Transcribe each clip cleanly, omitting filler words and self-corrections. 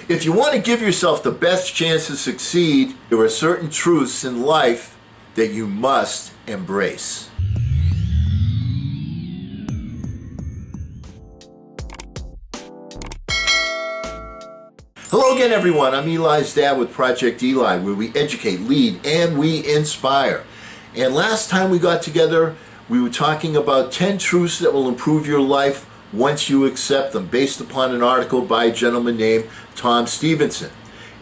If you want to give yourself the best chance to succeed, there are certain truths in life that you must embrace. Hello again, everyone. I'm Eli's dad with Project Eli, where we educate, lead, and we inspire. And last time we got together, we were talking about 10 truths that will improve your life once you accept them, based upon an article by a gentleman named Tom Stevenson.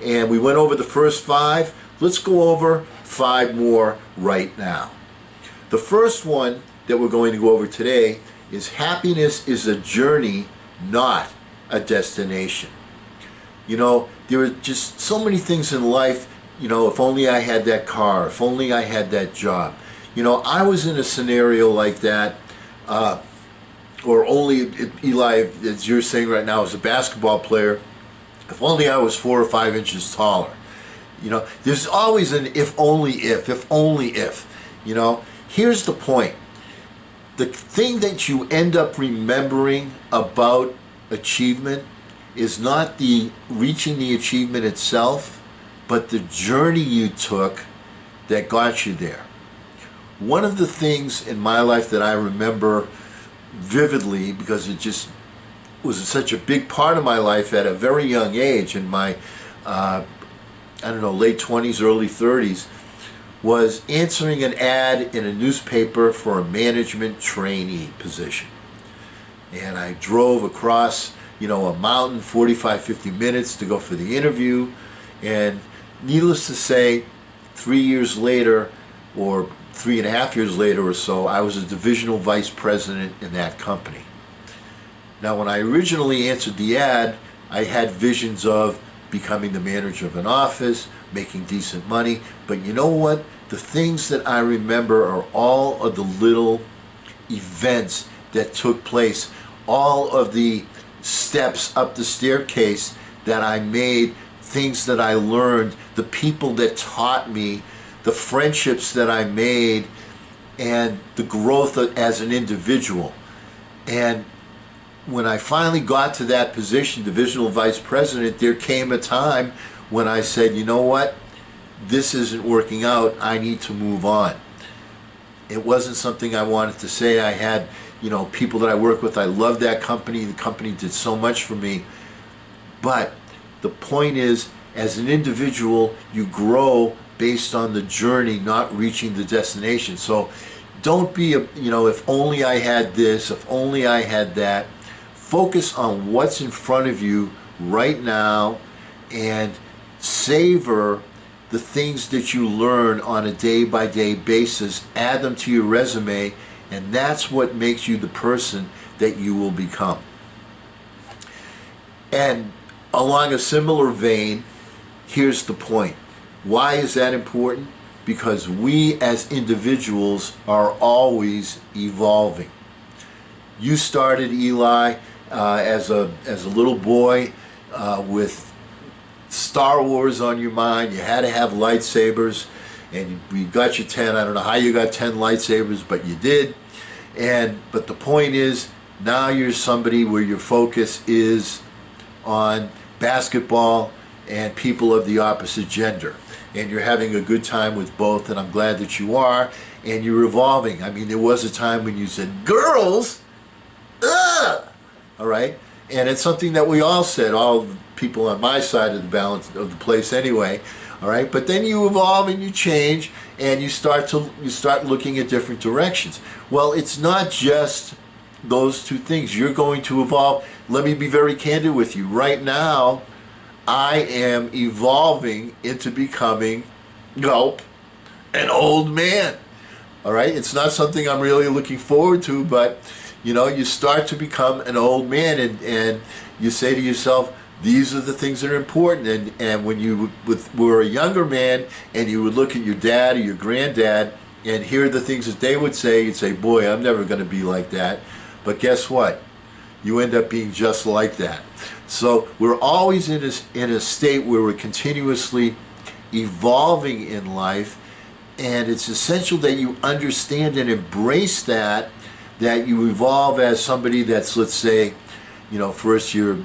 And we went over the first 5. Let's go over 5 more right now. The first one that we're going to go over today is happiness is a journey, not a destination. You know, there are just so many things in life, you know, if only I had that car, if only I had that job. You know, I was in a scenario like that, or only, Eli, as you're saying right now, as a basketball player, if only I was 4 or 5 inches taller. You know, there's always an if only if. You know, here's the point. The thing that you end up remembering about achievement is not the reaching the achievement itself, but the journey you took that got you there. One of the things in my life that I remember vividly, because it just was such a big part of my life at a very young age, in my late 20s, early 30s, was answering an ad in a newspaper for a management trainee position. And I drove across, you know, a mountain, 45, 50 minutes to go for the interview. And needless to say, 3 years later, or 3.5 years later or so, I was a divisional vice president in that company. Now, when I originally answered the ad, I had visions of becoming the manager of an office, making decent money. But you know what? The things that I remember are all of the little events that took place, all of the steps up the staircase that I made, things that I learned, the people that taught me, the friendships that I made, and the growth as an individual. And when I finally got to that position, divisional vice president, there came a time when I said, you know what, this isn't working out, I need to move on. It wasn't something I wanted to say. I had, you know, people that I work with, I love that company, the company did so much for me. But the point is, as an individual, you grow based on the journey, not reaching the destination. So don't be, you know, if only I had this, if only I had that. Focus on what's in front of you right now and savor the things that you learn on a day-by-day basis. Add them to your resume, and that's what makes you the person that you will become. And along a similar vein, here's the point. Why is that important? Because we as individuals are always evolving. You started, Eli, as a little boy with Star Wars on your mind. You had to have lightsabers, and you got your 10. I don't know how you got 10 lightsabers, but you did. But the point is, now you're somebody where your focus is on basketball and people of the opposite gender. And you're having a good time with both, and I'm glad that you are, and you're evolving. I mean, there was a time when you said, girls, ugh! All right? And it's something that we all said, all people on my side of the balance of the place anyway, all right? But then you evolve and you change, and you start looking at different directions. Well, it's not just those two things. You're going to evolve. Let me be very candid with you. Right now, I am evolving into becoming, an old man. All right? It's not something I'm really looking forward to, but, you know, you start to become an old man, and you say to yourself, these are the things that are important. And when you were a younger man and you would look at your dad or your granddad and hear the things that they would say, you'd say, boy, I'm never going to be like that. But guess what? You end up being just like that. So we're always in a state where we're continuously evolving in life, and it's essential that you understand and embrace that you evolve as somebody that's, let's say, you know, first you're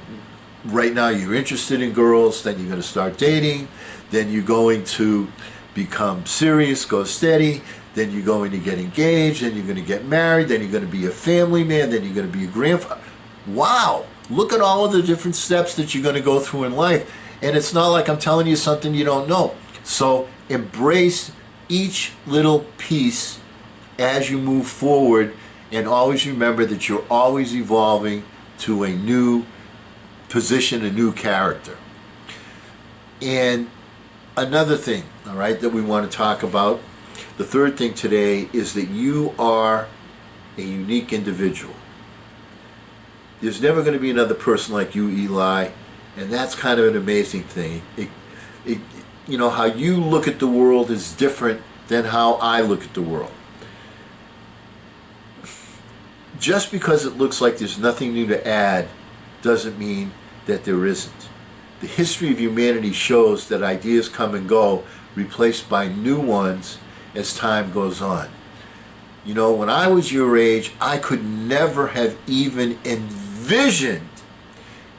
right now you're interested in girls, then you're going to start dating, then you're going to become serious, go steady, then you're going to get engaged, then you're going to get married, then you're going to be a family man, then you're going to be a grandfather. Wow, look at all of the different steps that you're going to go through in life. And it's not like I'm telling you something you don't know. So embrace each little piece as you move forward, and always remember that you're always evolving to a new position, a new character. And another thing, all right, that we want to talk about, the third thing today, is that you are a unique individual. There's never going to be another person like you, Eli, and that's kind of an amazing thing. You know, how you look at the world is different than how I look at the world. Just because it looks like there's nothing new to add doesn't mean that there isn't. The history of humanity shows that ideas come and go, replaced by new ones as time goes on. You know, when I was your age, I could never have even envisioned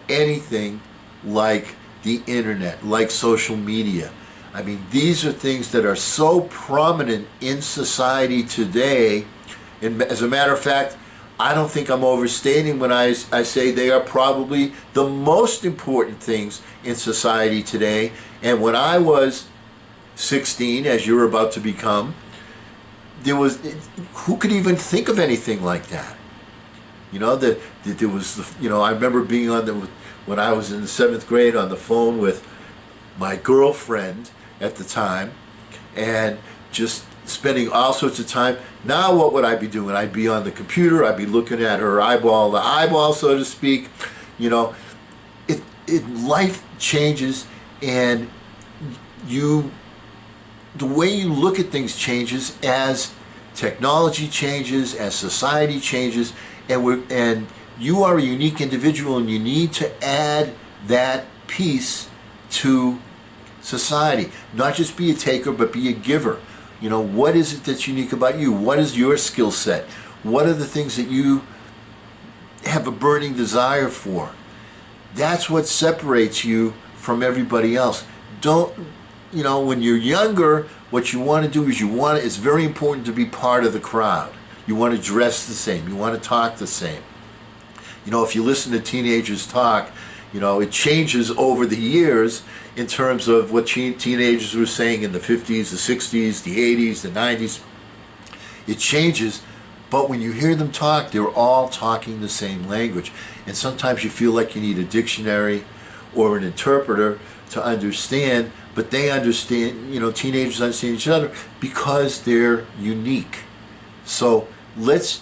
anything like the internet, like social media. I mean, these are things that are so prominent in society today. And as a matter of fact, I don't think I'm overstating when I say they are probably the most important things in society today. And when I was 16, as you're about to become, who could even think of anything like that? You know, that there was, you know, I remember being when I was in the 7th grade on the phone with my girlfriend at the time, and just spending all sorts of time. Now what would I be doing? I'd be on the computer, I'd be looking at her eyeball to eyeball, so to speak. You know, life changes, and the way you look at things changes as technology changes, as society changes, and you are a unique individual, and you need to add that piece to society. Not just be a taker, but be a giver. You know, what is it that's unique about you? What is your skill set? What are the things that you have a burning desire for? That's what separates you from everybody else. Don't, you know, when you're younger, what you want to do is it's very important to be part of the crowd. You want to dress the same. You want to talk the same. You know, if you listen to teenagers talk, you know, it changes over the years in terms of what teenagers were saying in the 50s, the 60s, the 80s, the 90s. It changes, but when you hear them talk, they're all talking the same language. And sometimes you feel like you need a dictionary or an interpreter to understand, but they understand, you know, teenagers understand each other because they're unique. So let's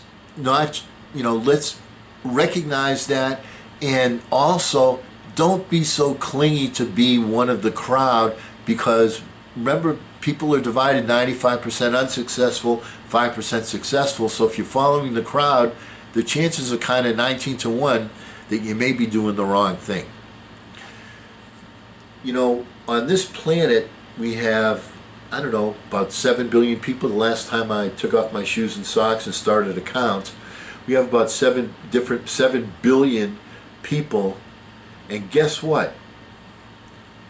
recognize that, and also don't be so clingy to be one of the crowd, because remember, people are divided 95% unsuccessful, 5% successful. So if you're following the crowd, the chances are kind of 19-1 that you may be doing the wrong thing. You know, on this planet we have, I don't know, about 7 billion people. The last time I took off my shoes and socks and started to count, we have about 7 billion people. And guess what?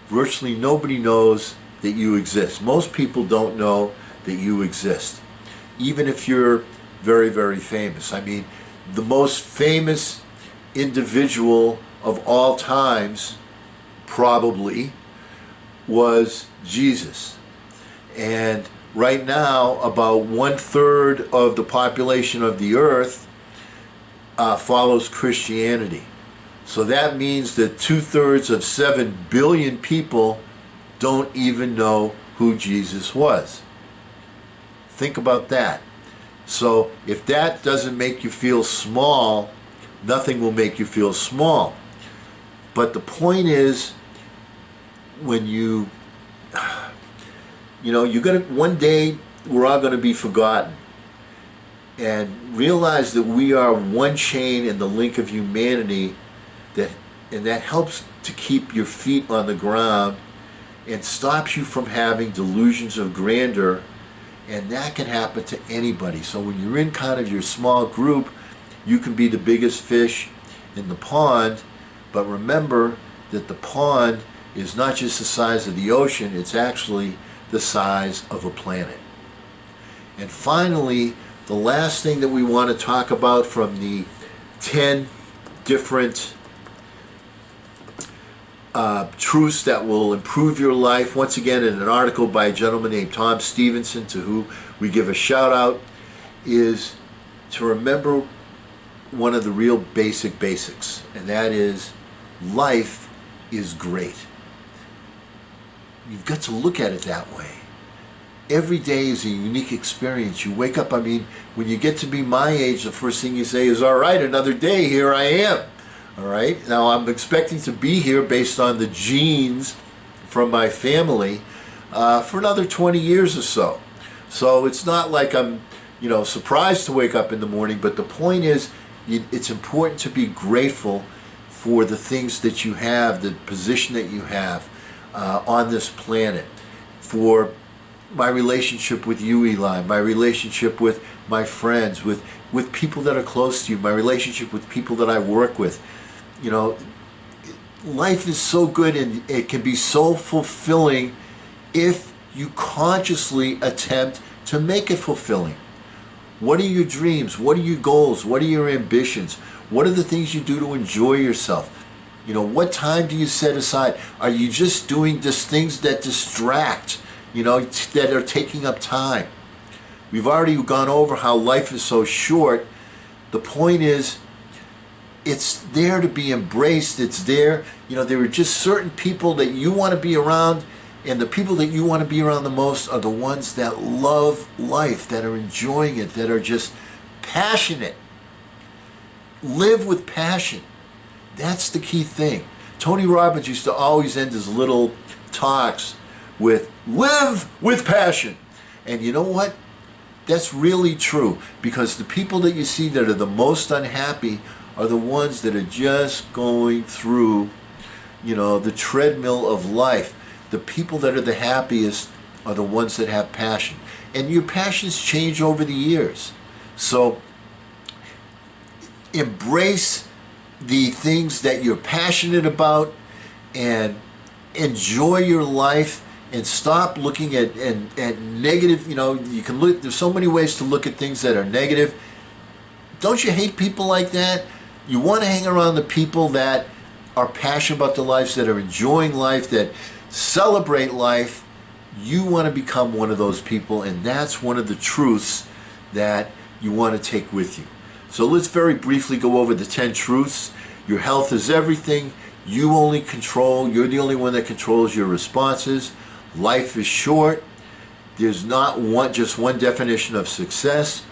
Virtually nobody knows that you exist. Most people don't know that you exist, even if you're very, very famous. I mean, the most famous individual of all times probably was Jesus. And right now, about 1/3 of the population of the earth follows Christianity. So that means that 2/3 of 7 billion people don't even know who Jesus was. Think about that. So if that doesn't make you feel small, nothing will make you feel small. But the point is, when you're gonna, one day we're all gonna be forgotten. And realize that we are one chain in the link of humanity, and that helps to keep your feet on the ground and stops you from having delusions of grandeur, and that can happen to anybody. So when you're in kind of your small group, you can be the biggest fish in the pond, but remember that the pond is not just the size of the ocean, it's actually the size of a planet. And finally, the last thing that we want to talk about from the 10 different truths that will improve your life, once again in an article by a gentleman named Tom Stevenson, to who we give a shout out, is to remember one of the real basics, and that is life is great. You've got to look at it that way. Every day is a unique experience. You wake up, when you get to be my age, the first thing you say is, all right, another day, here I am. All right, now I'm expecting to be here based on the genes from my family for another 20 years or so. So it's not like I'm, surprised to wake up in the morning, but the point is, it's important to be grateful for the things that you have, the position that you have on this planet, for my relationship with you, Eli, my relationship with my friends, with people that are close to you, my relationship with people that I work with. Life is so good, and it can be so fulfilling if you consciously attempt to make it fulfilling. What are your dreams? What are your goals? What are your ambitions? What are the things you do to enjoy yourself? What time do you set aside? Are you just doing just things that distract, that are taking up time? We've already gone over how life is so short. The point is, it's there to be embraced. It's there, there are just certain people that you want to be around, and the people that you want to be around the most are the ones that love life, that are enjoying it, that are just passionate. Live with passion. That's the key thing. Tony Robbins used to always end his little talks with, live with passion. And you know what? That's really true, because the people that you see that are the most unhappy are the ones that are just going through, the treadmill of life. The people that are the happiest are the ones that have passion. And your passions change over the years. So embrace the things that you're passionate about and enjoy your life, and stop looking at negative. You can look, there's so many ways to look at things that are negative. Don't you hate people like that? You want to hang around the people that are passionate about their lives, that are enjoying life, that celebrate life. You want to become one of those people, and that's one of the truths that you want to take with you. So let's very briefly go over the 10 truths. Your health is everything. You're the only one that controls your responses. Life is short. There's not just one definition of success.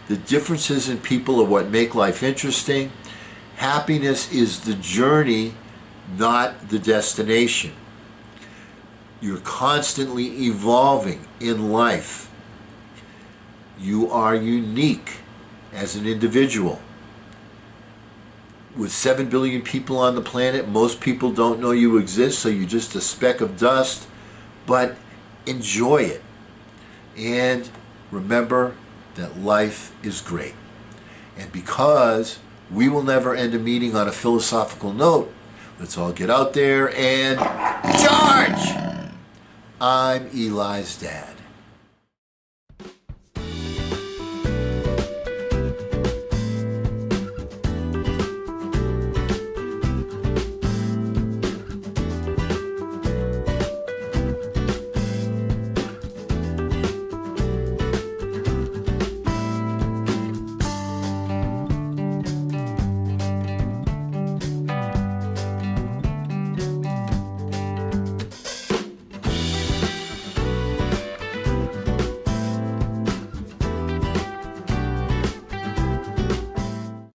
The differences in people are what make life interesting. Happiness is the journey, not the destination. You're constantly evolving in life. You are unique as an individual. With 7 billion people on the planet, most people don't know you exist, so you're just a speck of dust. But enjoy it. And remember that life is great. And because we will never end a meeting on a philosophical note, let's all get out there and charge! I'm Eli's dad.